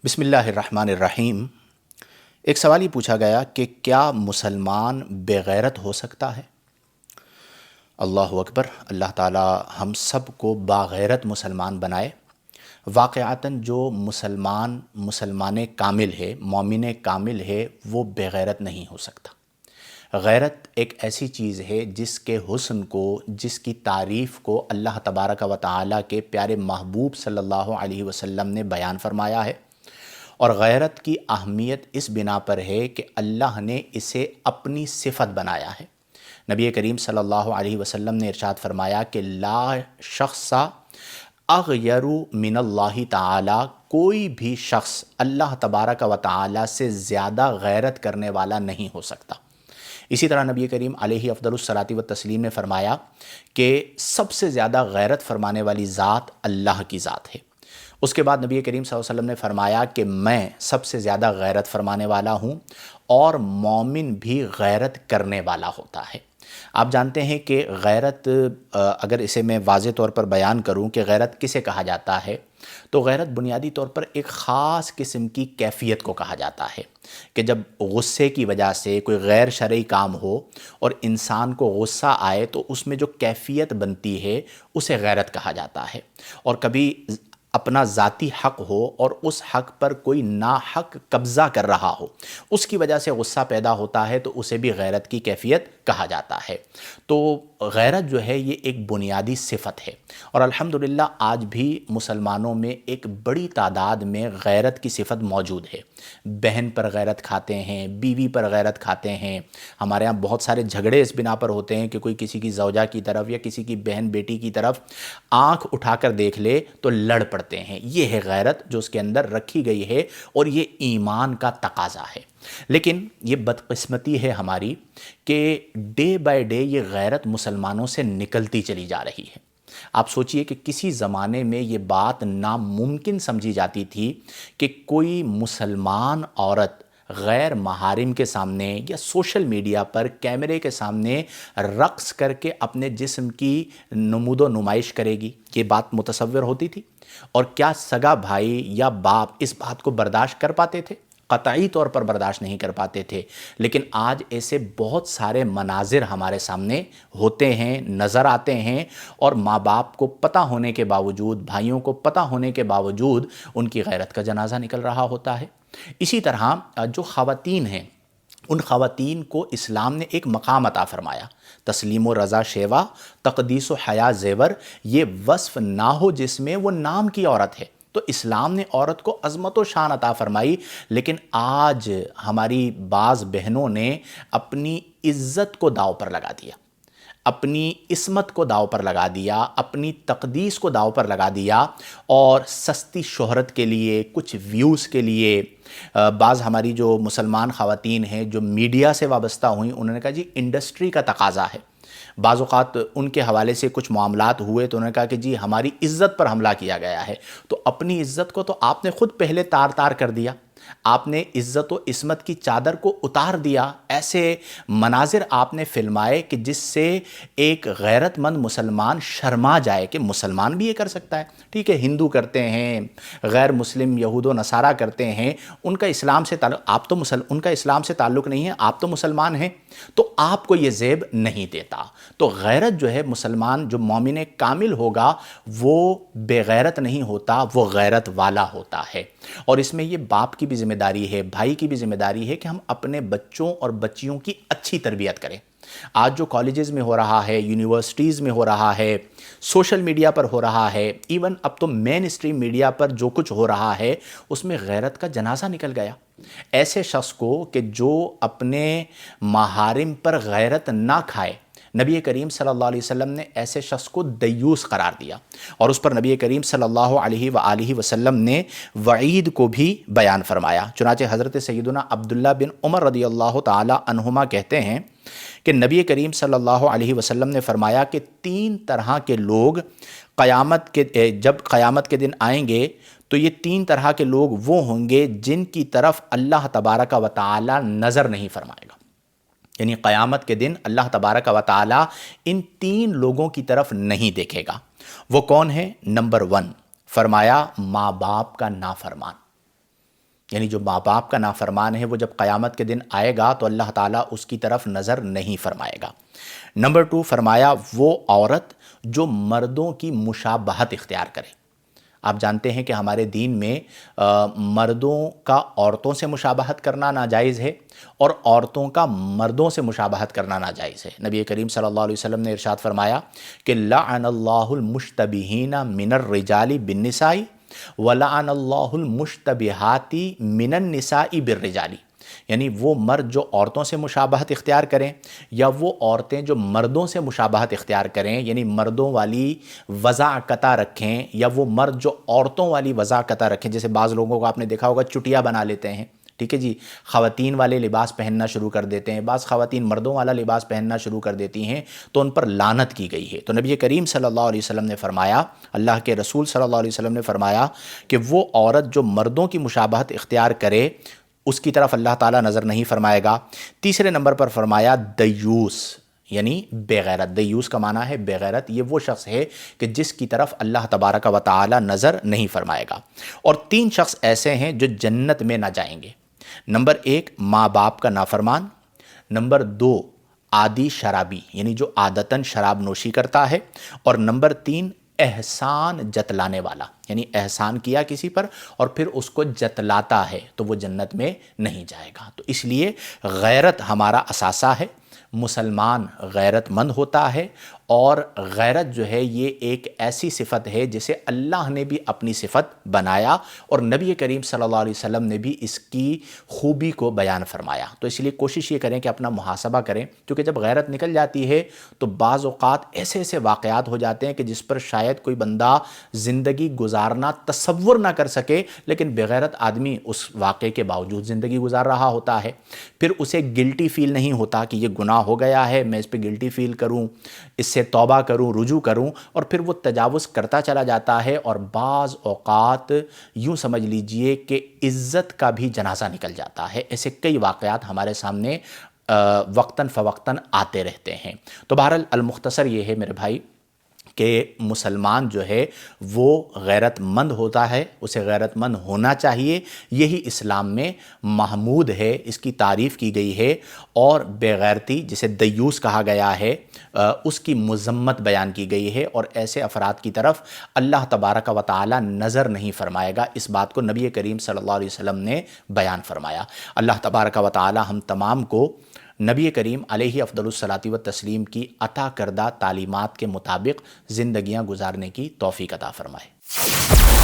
بسم اللہ الرحمن الرحیم۔ ایک سوال یہ پوچھا گیا کہ کیا مسلمان بے غیرت ہو سکتا ہے؟ اللہ اکبر، اللہ تعالی ہم سب کو باغیرت مسلمان بنائے۔ واقعتاً جو مسلمان کامل ہے، مومن کامل ہے، وہ بے غیرت نہیں ہو سکتا۔ غیرت ایک ایسی چیز ہے جس کے حسن کو، جس کی تعریف کو اللہ تبارک و تعالی کے پیارے محبوب صلی اللہ علیہ وسلم نے بیان فرمایا ہے، اور غیرت کی اہمیت اس بنا پر ہے کہ اللہ نے اسے اپنی صفت بنایا ہے۔ نبی کریم صلی اللہ علیہ وسلم نے ارشاد فرمایا کہ لا شخص اغیر من اللہ تعالی، کوئی بھی شخص اللہ تبارک و تعالی سے زیادہ غیرت کرنے والا نہیں ہو سکتا۔ اسی طرح نبی کریم علیہ افضل الصلاۃ والتسلیم نے فرمایا کہ سب سے زیادہ غیرت فرمانے والی ذات اللہ کی ذات ہے۔ اس کے بعد نبی کریم صلی اللہ علیہ وسلم نے فرمایا کہ میں سب سے زیادہ غیرت فرمانے والا ہوں، اور مومن بھی غیرت کرنے والا ہوتا ہے۔ آپ جانتے ہیں کہ غیرت، اگر اسے میں واضح طور پر بیان کروں کہ غیرت کسے کہا جاتا ہے، تو غیرت بنیادی طور پر ایک خاص قسم کی کیفیت کو کہا جاتا ہے کہ جب غصے کی وجہ سے کوئی غیر شرعی کام ہو اور انسان کو غصہ آئے تو اس میں جو کیفیت بنتی ہے اسے غیرت کہا جاتا ہے۔ اور کبھی اپنا ذاتی حق ہو اور اس حق پر کوئی ناحق قبضہ کر رہا ہو، اس کی وجہ سے غصہ پیدا ہوتا ہے، تو اسے بھی غیرت کی کیفیت کہا جاتا ہے۔ تو غیرت جو ہے یہ ایک بنیادی صفت ہے، اور الحمدللہ آج بھی مسلمانوں میں ایک بڑی تعداد میں غیرت کی صفت موجود ہے۔ بہن پر غیرت کھاتے ہیں، بیوی پر غیرت کھاتے ہیں۔ ہمارے ہاں بہت سارے جھگڑے اس بنا پر ہوتے ہیں کہ کوئی کسی کی زوجہ کی طرف یا کسی کی بہن بیٹی کی طرف آنکھ اٹھا کر دیکھ لے تو لڑ پڑتے ہیں۔ یہ ہے غیرت جو اس کے اندر رکھی گئی ہے، اور یہ ایمان کا تقاضا ہے۔ لیکن یہ بدقسمتی ہے ہماری کہ ڈے بائی ڈے یہ غیرت مسلمانوں سے نکلتی چلی جا رہی ہے۔ آپ سوچئے کہ کسی زمانے میں یہ بات ناممکن سمجھی جاتی تھی کہ کوئی مسلمان عورت غیر محارم کے سامنے یا سوشل میڈیا پر کیمرے کے سامنے رقص کر کے اپنے جسم کی نمود و نمائش کرے گی۔ یہ بات متصور ہوتی تھی؟ اور کیا سگا بھائی یا باپ اس بات کو برداشت کر پاتے تھے؟ قطعی طور پر برداشت نہیں کر پاتے تھے۔ لیکن آج ایسے بہت سارے مناظر ہمارے سامنے ہوتے ہیں، نظر آتے ہیں، اور ماں باپ کو پتہ ہونے کے باوجود، بھائیوں کو پتہ ہونے کے باوجود ان کی غیرت کا جنازہ نکل رہا ہوتا ہے۔ اسی طرح جو خواتین ہیں، ان خواتین کو اسلام نے ایک مقام عطا فرمایا۔ تسلیم و رضا شیوا، تقدیس و حیا زیور، یہ وصف نہ ہو جس میں وہ نام کی عورت ہے۔ تو اسلام نے عورت کو عظمت و شان عطا فرمائی، لیکن آج ہماری بعض بہنوں نے اپنی عزت کو داؤ پر لگا دیا، اپنی عصمت کو داؤ پر لگا دیا، اپنی تقدیس کو داؤ پر لگا دیا، اور سستی شہرت کے لیے، کچھ ویوز کے لیے، بعض ہماری جو مسلمان خواتین ہیں جو میڈیا سے وابستہ ہوئیں، انہوں نے کہا جی انڈسٹری کا تقاضا ہے۔ بعض اوقات ان کے حوالے سے کچھ معاملات ہوئے تو انہوں نے کہا کہ جی ہماری عزت پر حملہ کیا گیا ہے۔ تو اپنی عزت کو تو آپ نے خود پہلے تار تار کر دیا، آپ نے عزت و عصمت کی چادر کو اتار دیا۔ ایسے مناظر آپ نے فلمائے کہ جس سے ایک غیرت مند مسلمان شرما جائے کہ مسلمان بھی یہ کر سکتا ہے۔ ٹھیک ہے، ہندو کرتے ہیں، غیر مسلم یہود و نصارہ کرتے ہیں، ان کا اسلام سے تعلق، آپ تو ان کا اسلام سے تعلق نہیں ہے، آپ تو مسلمان ہیں، تو آپ کو یہ زیب نہیں دیتا۔ تو غیرت جو ہے، مسلمان جو مومن کامل ہوگا وہ بے غیرت نہیں ہوتا، وہ غیرت والا ہوتا ہے۔ اور اس میں یہ باپ کی بھی ذمہ داری ہے، بھائی کی بھی ذمہ داری ہے کہ ہم اپنے بچوں اور بچیوں کی اچھی تربیت کریں۔ آج جو کالجز میں ہو رہا ہے، یونیورسٹیز میں ہو رہا ہے، سوشل میڈیا پر ہو رہا ہے، ایون اب تو مین اسٹریم میڈیا پر جو کچھ ہو رہا ہے، اس میں غیرت کا جنازہ نکل گیا۔ ایسے شخص کو کہ جو اپنے محارم پر غیرت نہ کھائے، نبی کریم صلی اللہ علیہ وسلم نے ایسے شخص کو دیوس قرار دیا، اور اس پر نبی کریم صلی اللہ علیہ وآلہ وسلم نے وعید کو بھی بیان فرمایا۔ چنانچہ حضرت سیدنا عبداللہ بن عمر رضی اللہ تعالی عنہما کہتے ہیں کہ نبی کریم صلی اللہ علیہ وسلم نے فرمایا کہ 3 طرح کے لوگ جب قیامت کے دن آئیں گے تو یہ 3 طرح کے لوگ وہ ہوں گے جن کی طرف اللہ تبارک و تعالی نظر نہیں فرمائے گا۔ یعنی قیامت کے دن اللہ تبارک و تعالی ان 3 لوگوں کی طرف نہیں دیکھے گا۔ وہ کون ہیں؟ نمبر 1 فرمایا ماں باپ کا نافرمان۔ یعنی جو ماں باپ کا نافرمان ہے وہ جب قیامت کے دن آئے گا تو اللہ تعالیٰ اس کی طرف نظر نہیں فرمائے گا۔ نمبر 2 فرمایا وہ عورت جو مردوں کی مشابہت اختیار کرے۔ آپ جانتے ہیں کہ ہمارے دین میں مردوں کا عورتوں سے مشابہت کرنا ناجائز ہے اور عورتوں کا مردوں سے مشابہت کرنا ناجائز ہے۔ نبی کریم صلی اللہ علیہ وسلم نے ارشاد فرمایا کہ لعن اللہ المشتبہین من الرجال بالنساء ولعن اللہ المشتبہات من النساء بالرجال، یعنی وہ مرد جو عورتوں سے مشابہت اختیار کریں یا وہ عورتیں جو مردوں سے مشابہت اختیار کریں، یعنی مردوں والی وضاقتہ رکھیں یا وہ مرد جو عورتوں والی وضاقتہ رکھیں۔ جیسے بعض لوگوں کو آپ نے دیکھا ہوگا چٹیا بنا لیتے ہیں، ٹھیک ہے جی، خواتین والے لباس پہننا شروع کر دیتے ہیں، بعض خواتین مردوں والا لباس پہننا شروع کر دیتی ہیں، تو ان پر لعنت کی گئی ہے۔ تو نبی کریم صلی اللہ علیہ وسلم نے فرمایا، اللہ کے رسول صلی اللہ علیہ وسلم نے فرمایا کہ وہ عورت جو مردوں کی مشابہت اختیار کرے اس کی طرف اللہ تعالیٰ نظر نہیں فرمائے گا۔ تیسرے نمبر پر فرمایا دیوس، یعنی بے غیرت۔ دیوس کا معنی ہے بے غیرت، یہ وہ شخص ہے کہ جس کی طرف اللہ تبارک و تعالیٰ نظر نہیں فرمائے گا۔ اور 3 شخص ایسے ہیں جو جنت میں نہ جائیں گے۔ نمبر 1 ماں باپ کا نافرمان، نمبر 2 عادی شرابی، یعنی جو عادتاً شراب نوشی کرتا ہے، اور نمبر 3 احسان جتلانے والا، یعنی احسان کیا کسی پر اور پھر اس کو جتلاتا ہے تو وہ جنت میں نہیں جائے گا۔ تو اس لیے غیرت ہمارا اثاثہ ہے، مسلمان غیرت مند ہوتا ہے، اور غیرت جو ہے یہ ایک ایسی صفت ہے جسے اللہ نے بھی اپنی صفت بنایا اور نبی کریم صلی اللہ علیہ وسلم نے بھی اس کی خوبی کو بیان فرمایا۔ تو اس لیے کوشش یہ کریں کہ اپنا محاسبہ کریں، کیونکہ جب غیرت نکل جاتی ہے تو بعض اوقات ایسے ایسے واقعات ہو جاتے ہیں کہ جس پر شاید کوئی بندہ زندگی گزارنا تصور نہ کر سکے، لیکن بغیرت آدمی اس واقعے کے باوجود زندگی گزار رہا ہوتا ہے، پھر اسے گلٹی فیل نہیں ہوتا کہ یہ گناہ ہو گیا ہے، میں اس پہ گلٹی فیل کروں، اس سے توبہ کروں، رجوع کروں، اور پھر وہ تجاوز کرتا چلا جاتا ہے، اور بعض اوقات یوں سمجھ لیجئے کہ عزت کا بھی جنازہ نکل جاتا ہے۔ ایسے کئی واقعات ہمارے سامنے وقتاً فوقتاً آتے رہتے ہیں۔ تو بہرحال المختصر یہ ہے میرے بھائی کہ مسلمان جو ہے وہ غیرت مند ہوتا ہے، اسے غیرت مند ہونا چاہیے، یہی اسلام میں محمود ہے، اس کی تعریف کی گئی ہے، اور بے غیرتی جسے دیوس کہا گیا ہے اس کی مذمت بیان کی گئی ہے، اور ایسے افراد کی طرف اللہ تبارک و تعالی نظر نہیں فرمائے گا۔ اس بات کو نبی کریم صلی اللہ علیہ وسلم نے بیان فرمایا۔ اللہ تبارک و تعالی ہم تمام کو نبی کریم علیہ افضل الصلاۃ والتسلیم کی عطا کردہ تعلیمات کے مطابق زندگیاں گزارنے کی توفیق عطا فرمائے۔